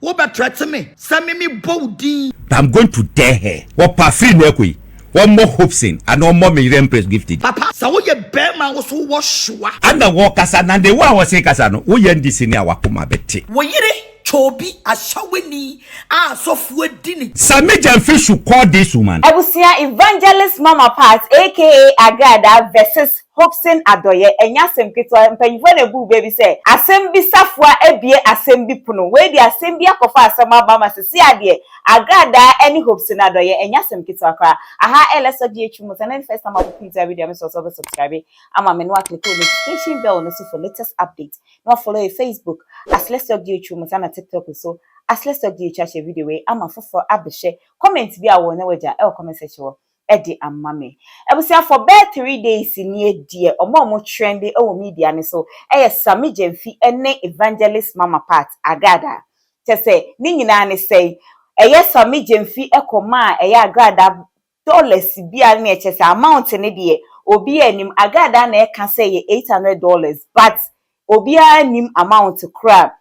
What about threaten me? Sammy me body. I'm going to dare her. What free nekui? One more Hopeson and no more me Empress Gifty. Papa, so you bear man was who was sure. And the walkers and the one was say Casano. We end this in our Puma Betty. Were you Chobi Ashawo software dinner. Sammy Gyamfi should call this woman. I will see evangelist mama part, aka Agradaa versus Hopeson Adorye. Enya semkito mpanyifo na bu baby say asembi safwa ebie asembi puno. We di asembi akofa asema mama sisi ade Agradaa any Hopeson Adorye enya semkito akra. Aha LSO ghmu and first time I put this video so subscribe. Ama me no click on notification bell no for latest updates. No follow your Facebook as LSO ghmu and TikTok so as let's talk the video way I'm a for abishe comment be a one wager comment section Eddie and mommy. I was for bed 3 days in near dear or more trendy media and so Sammy Gyamfi ene evangelist mama part Agradaa. Te say Nina say Sammy Gyamfi ma Agradaa dollars be a nature amount in a obi nim Agradaa na can say $800 but obi nim amount to crab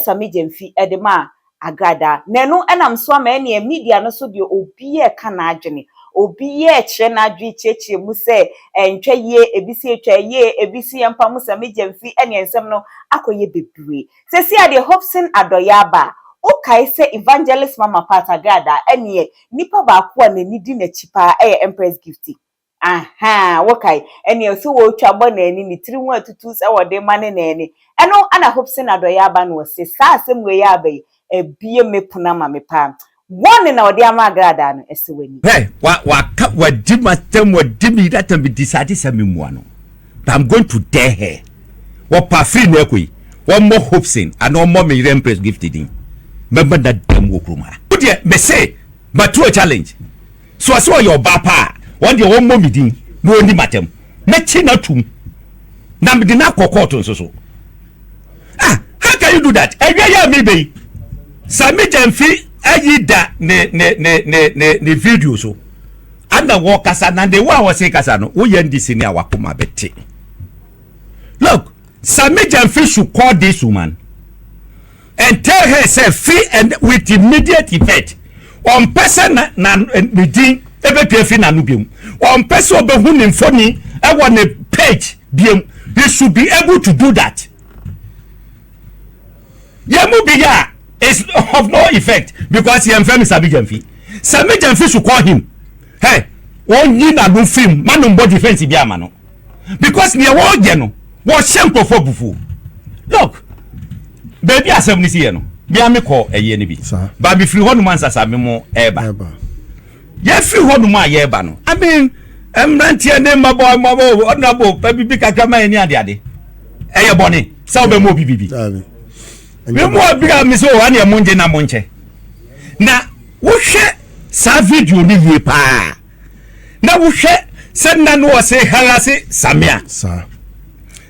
Sammy Gyamfi edema Agradaa nenu enam so ma ene media no so de obi e kana adwene obi e kire na adwe cheche mu se entwa ye ebisi etwa ye ebisi empa mu Sammy Gyamfi ene ensem no akoye bebre se si ade Hopeson Adorye aba o kai se evangelist mama part Agradaa ene nipa ba ko na nidi na chipa Empress Gifty aha wokai ene so wo twa bo na eni ni tiri nwa tutu se wo de mane na eni eno ana Hopeson Adorye aba no se sa asem we ya aba ebie mepuna ma mepa one na odi ama Agradaa no esewani hey wa dimatem wa dimi that be decide samemu ano I'm going to dare her what free nekui one more Hopeson and no more me Empress Gifty din remember that dem wo kroma what dey me say but to a challenge so I saw your bapa one dey one more me din no ni matem me chi na tum na me din akoko so how can you do that ya me be Sammy Gyamfi ayida ne video so anda wo kasa na de wa say kasa no wo yandi sini awakoma bete look Sammy Gyamfi should call this woman and tell her say free and with immediate effect one person na medin ebe fi na no biom one person obehu ne mfoni e won a page biom he should be able to do that yamu biya is of no effect because he am Sammy Gyamfi. Sammy Gyamfi should call him. Hey, one yin na no film, man no body defense bi ama no. Because near one geno, what shampo for bufu. Look, baby asem ni see no. Bi am call eye ni bi. But be free one man sasa me mo eba. Ye free one man ye eba no. I mean, emrantie ne mabo honorable baby bi kakra man ni ade. Eye boni. Sa obe mo bibi. We more bigger miss one ya munje na munche. Na wo hwe sa video ni ye pa. Na wo hwe senda no say halase Samia.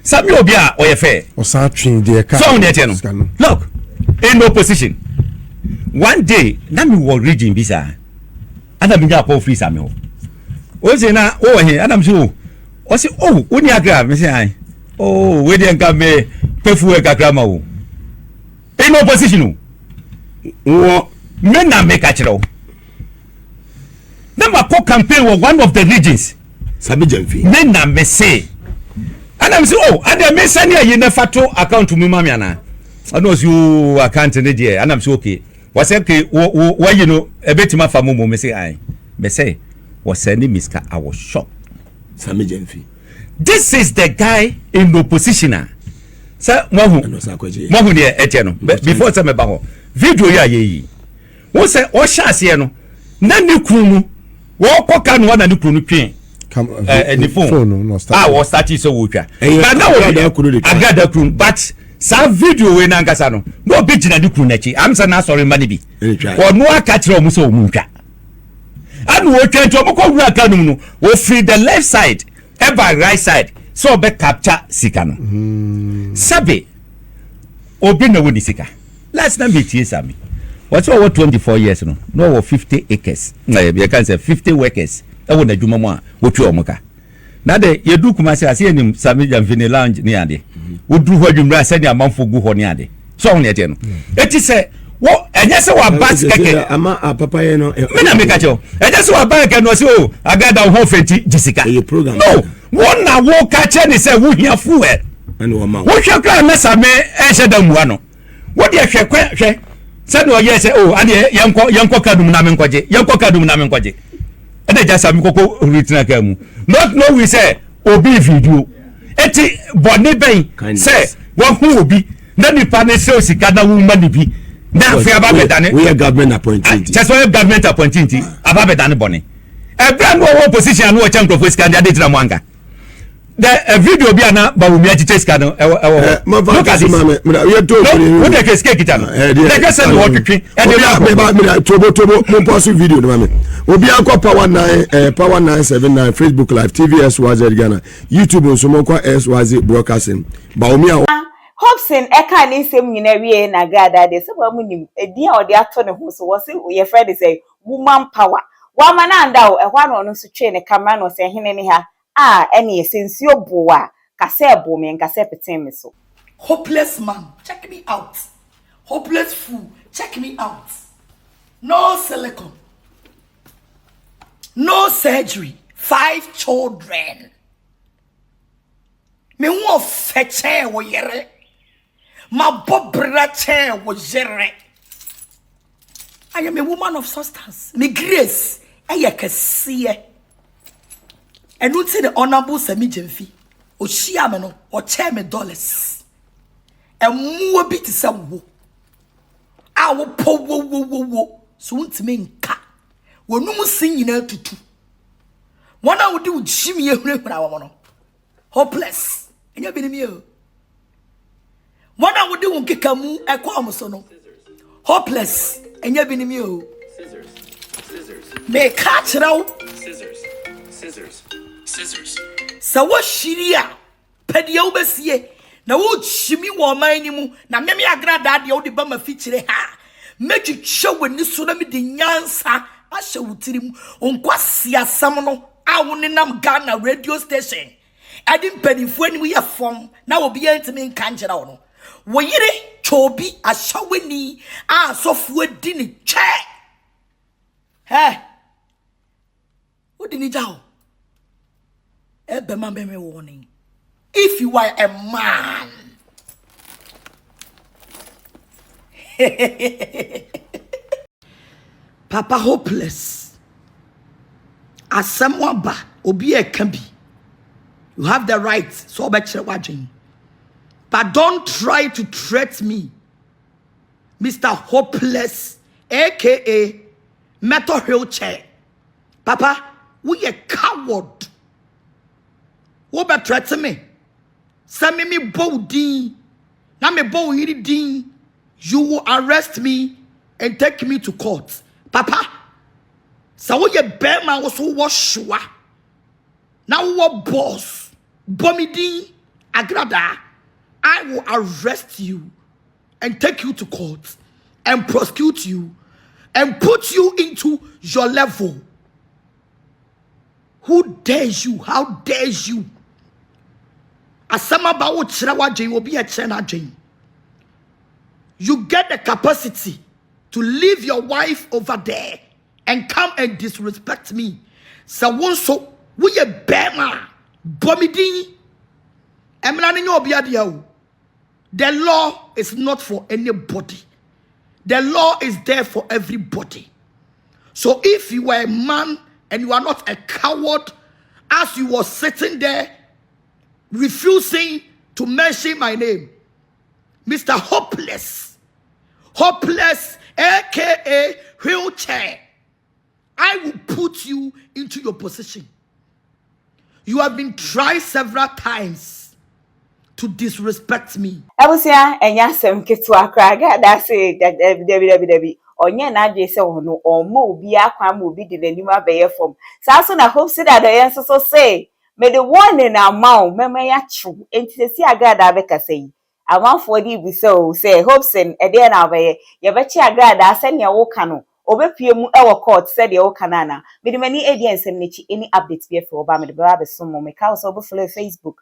Sammy obi a oyefe. O sa twin de ka. So ne tie no. Look, in opposition. One day, na me wo region bisa. Ana me ja po free Sammy o. O say na o he ana me so. O say oh, oni agra me say ai. Oh, we dey nka me pefu e kakra ma o. In opposition, men na make a chiro. Number 4 campaign was one of the regions. Sammy Gyamfi. Men na me say. And I'm say, oh, and I may send you in a photo account to me, mamiana. I know you account in the day, and I'm so okay. Was okay, why you know a bit my family me say I. Me say, was sending Miska, I was shocked. Sammy Gyamfi. This is the guy in opposition. Sir, Mahu ne etieno before say me ba ho video ya ye wo say o chance no na ne kunu wo koka no na ne kunu twen the phone no start wo start so wo twa but now Agradaa kunu but sa video we na ngasa no no be gina ne kunu na chi am say na sorry mani bi wo no aka kire o mu so o mu twa anu wo twa nto mo ko wura ka no no wo free the left side ever right side so be capture sika no sabe obi na woni sika last time it is Sammy what over 24 years no 50 acres na you can say 50 workers e wona dwuma mu a wotu omuka na de yedu kuma se ase enim Sammy Gyamfi ne lounge ne ade woduru ho adwumra se ne amanfo gu ho ne ade so won ete no eti se wo enye se wa bas keke ama papa ye no me na me ka cho enye se wa ba keke no se o Agradaa ho fenti jisika program no wo na wo ka che ni se wo hia fuel and wo ma wo hwe kra na same ehye da mua no wo de hwe se no ye se o ade yenko kadum na me nkwaje yenko kadum na me nkwaje ede ja same koko ritina ka mu not know we say obi video eti boni ben say wo hu obi na nipa ne se osika na wo ma ni bi na fi ababedane we are government appointed just we government appointed ababedane boni e brand wo position no cha microphone sika dia detra mwanga the video bi ana ba wo mi achiche sika no look at this we do wo de ke kita no de ke se wo twetwe e de tobo mo post video no mame obi akọ power 979 Facebook live TVS was Ghana YouTube nso mo kwa SYZ broadcasting ba o mi Hopeson eka ni nsem nyina wie na Agradaa de sebo amunim edi a ode ato ne ho so wo se ye friend say woman power wa ma na anda o ehwa no no so twe ne camera no se hene ne ha ene esensi oboa kase ebo me nkase peten me so. Hopeless man, check me out. Hopeless fool, check me out. No silicone, no surgery, 5 children. Me wo feche wo yere. Ma bobra che wo yere. I am a woman of substance. Me grace, ayekese. And you see the honorable Sammy Gyamfi. O shia me no, o che me dollars. And mu bit to say wo. I will po wo. So untime nka. Wo no mu sin nyina tutu. One I would do Jimmy ehune when I want. Hopeless. And you be me. One I would do nkekamu ekwa so no. Hopeless. And you be me. Scissors. Me catch now. Scissors. So what shiria? Pedia ubesie. Na wo chimi wo man ni mu na me Agradaa de wo de ba ma fichire ha. Meji chewe ni so na me de nyansa Ashawo tirim onkwasi asam no a wo nenam Ghana radio station. Adi mpanifo ani we yefom na obi yantime nka ngera wo no. Wo yire chobi Ashawo ni a sofo adi ni che. He. Wo di ni jawo. Ebema me warning. If you are a man, Papa hopeless, as someone ba obi e can be. You have the right, so watching. But don't try to threat me, Mr. Hopeless, aka Metal Wheelchair. Papa, we a coward. What about threaten me? Send me body. Now me body. You will arrest me and take me to court. Papa, so what your bear man was so wash. Now what boss? Bomidi Agradaa. I will arrest you and take you to court and prosecute you and put you into your level. Who dares you? How dares you? Asama ba wo chirawa jin obi e chena jin. You get the capacity to leave your wife over there and come and disrespect me. So wonso we ye bema bomidin emla ni obi ade o. The law is not for anybody. The law is there for everybody. So if you are a man and you are not a coward, as you were sitting there refusing to mention my name, Mr. Hopeless, aka wheelchair, I will put you into your position. You have been tried several times to disrespect me. Abusia enya sem ketu akra Agradaa say debi onye na adwe se wo no omo obi akwa ma obi de nanim abeye fom sa so na hope say that the so say me the one in amount mema ya chu enti se Agradaa be kasa yi amanfo di bi say Hopeson e de na abeye ye be chi Agradaa se ne wo ka no obepie mu e wo court se de wo ka na na me de mani ediensem ne chi any update be for oba me de ba be so mo me ka so be follow Facebook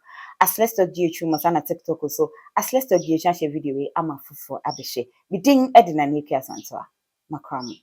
@let's.gh masana TikTok so @let's.gh share video we ama fofo abehye. Bidin edina na eki asantoa. Makram.